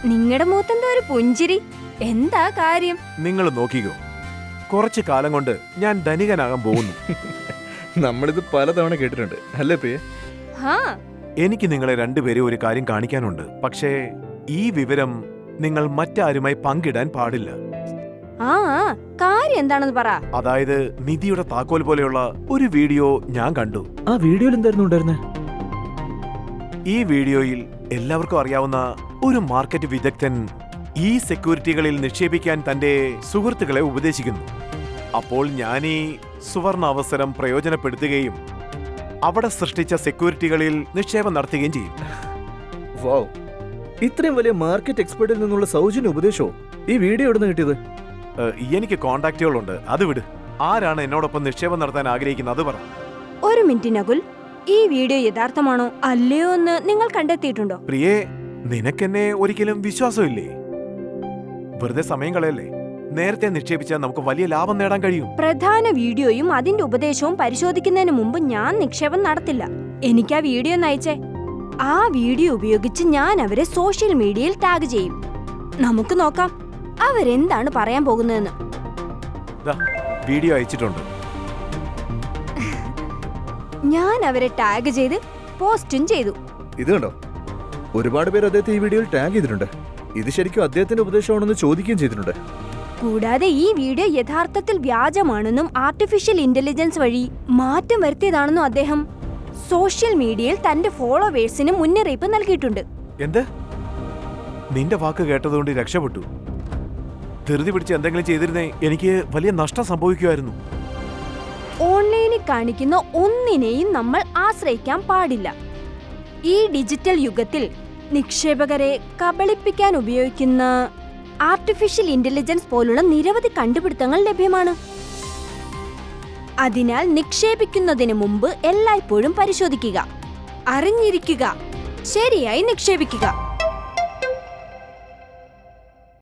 നിങ്ങളുടെ മുഖത്തെന്താ ഒരു പുഞ്ചിരി? എന്താ കാര്യം? നിങ്ങൾ നോക്കിക്കോ, കുറച്ചു കാലം കൊണ്ട് ഞാൻ ധനികനാകാൻ പോകുന്നു. നമ്മളിത് പലതവണ കേട്ടിട്ടുണ്ട് അല്ലേ പ്രിയ? ഹാ, എനിക്ക് നിങ്ങളെ രണ്ടുപേരും ഒരു കാര്യം കാണിക്കാനുണ്ട്. പക്ഷേ ഈ വിവരം നിങ്ങൾ മറ്റാരുമായി പങ്കിടാൻ പാടില്ല. ആ കാര്യം എന്താണെന്ന് പറ. അതായത് നിധിയുടെ താക്കോൽ പോലെയുള്ള ഒരു വീഡിയോ ഞാൻ കണ്ടു. ആ വീഡിയോയിൽ എന്തായിരുന്നു ഉണ്ടായിരുന്നേ? ഈ വീഡിയോയിൽ എല്ലാവർക്കും അറിയാവുന്ന ഒരു മാർക്കറ്റ് വിദഗ്ധൻ ഈ സെക്യൂരിറ്റികളിൽ നിക്ഷേപിക്കാൻ തന്റെ സുഹൃത്തുക്കളെ ഉപദേശിക്കുന്നു. അപ്പോൾ ഞാൻ ഈ സുവർണ അവസരം പ്രയോജനപ്പെടുത്തുകയും അവിടെ സൃഷ്ടിച്ച സെക്യൂരിറ്റികളിൽ നിക്ഷേപം നടത്തുകയും ചെയ്യും. വാവ്, ഇത്രയും വലിയ മാർക്കറ്റ് എക്സ്പെർട്ടിൽ നിന്നുള്ള സൗജന്യ ഉപദേശവും ഈ വീഡിയോ എവിടെ നിന്ന് കിട്ടിയത്? എനിക്ക് കോണ്ടാക്റ്റുകളുണ്ട്, അത് വിട്. ആരാണ് എന്നോടൊപ്പം നിക്ഷേപം നടത്താൻ ആഗ്രഹിക്കുന്നത് അത് പറ. ഒരു മിനിറ്റ് നകുൽ, ഈ വീഡിയോ യഥാർത്ഥമാണോ അല്ലയോ എന്ന് നിങ്ങൾ കണ്ടെത്തിയിട്ടുണ്ടോ? പ്രിയേ, നിനക്കെന്നെ ഒരിക്കലും വിശ്വാസമില്ലേ? വെറുതെ സമയം കളയല്ലേ. നേരത്തെ നിക്ഷേപിച്ചാൽ നമുക്ക് വലിയ ലാഭം നേടാൻ കഴിയും. പ്രധാന വീഡിയോയും അതിന്റെ ഉപദേശവും പരിശോധിക്കുന്നതിന് മുമ്പ് ഞാൻ നിക്ഷേപം നടത്തില്ല. എനിക്ക് ആ വീഡിയോ നയിച്ചേ. ആ വീഡിയോ ഉപയോഗിച്ച് ഞാൻ അവരെ സോഷ്യൽ മീഡിയയിൽ ടാഗ് ചെയ്യും. നമുക്ക് നോക്കാം അവരെന്താണ് പറയാൻ പോകുന്നതെന്ന്. ദാ, വീഡിയോ അയച്ചിട്ടുണ്ട്. ഞാൻ അവരെ ടാഗ് ചെയ്ത് പോസ്റ്റും ചെയ്തു. ഇത് കണ്ടോ, ഒരുപാട് പേര് അദ്ദേഹത്തെ ഈ വീഡിയോയിൽ ടാഗ് ചെയ്തിട്ടുണ്ട്. ഇത് ശരിക്കും അദ്ദേഹത്തിന്റെ ഉപദേശമാണെന്ന് ചോദിക്കുകയും ചെയ്തിട്ടുണ്ട്. കൂടാതെ ഈ വീഡിയോ യഥാർത്ഥത്തിൽ വ്യാജമാണെന്നും ആർട്ടിഫിഷ്യൽ ഇന്റലിജൻസ് വഴി മാറ്റം വരുത്തിയതാണെന്നും അദ്ദേഹം സോഷ്യൽ മീഡിയയിൽ തന്റെ ഫോളോവേഴ്സിന് മുന്നറിയിപ്പ് നൽകിയിട്ടുണ്ട്. എന്ത്? നിന്റെ വാക്ക് കേട്ടതുകൊണ്ട് രക്ഷപ്പെട്ടു. ധൃതി പിടിച്ച് എന്തെങ്കിലും ചെയ്തിരുന്നേ എനിക്ക് വലിയ നഷ്ടം സംഭവിക്കുമായിരുന്നു. ഓൺലൈനിൽ കാണിക്കുന്ന ഒന്നിനെയും നമ്മൾ ആശ്രയിക്കാൻ പാടില്ല. ഈ ഡിജിറ്റൽ യുഗത്തിൽ നിക്ഷേപകരെ കബളിപ്പിക്കാൻ ഉപയോഗിക്കുന്ന ആർട്ടിഫിഷ്യൽ ഇന്റലിജൻസ് പോലുള്ള നിരവധി കണ്ടുപിടുത്തങ്ങൾ ലഭ്യമാണ്. അതിനാൽ നിക്ഷേപിക്കുന്നതിന് മുമ്പ് എല്ലായ്പ്പോഴും പരിശോധിക്കുക, അറിഞ്ഞിരിക്കുക, ശരിയായി നിക്ഷേപിക്കുക.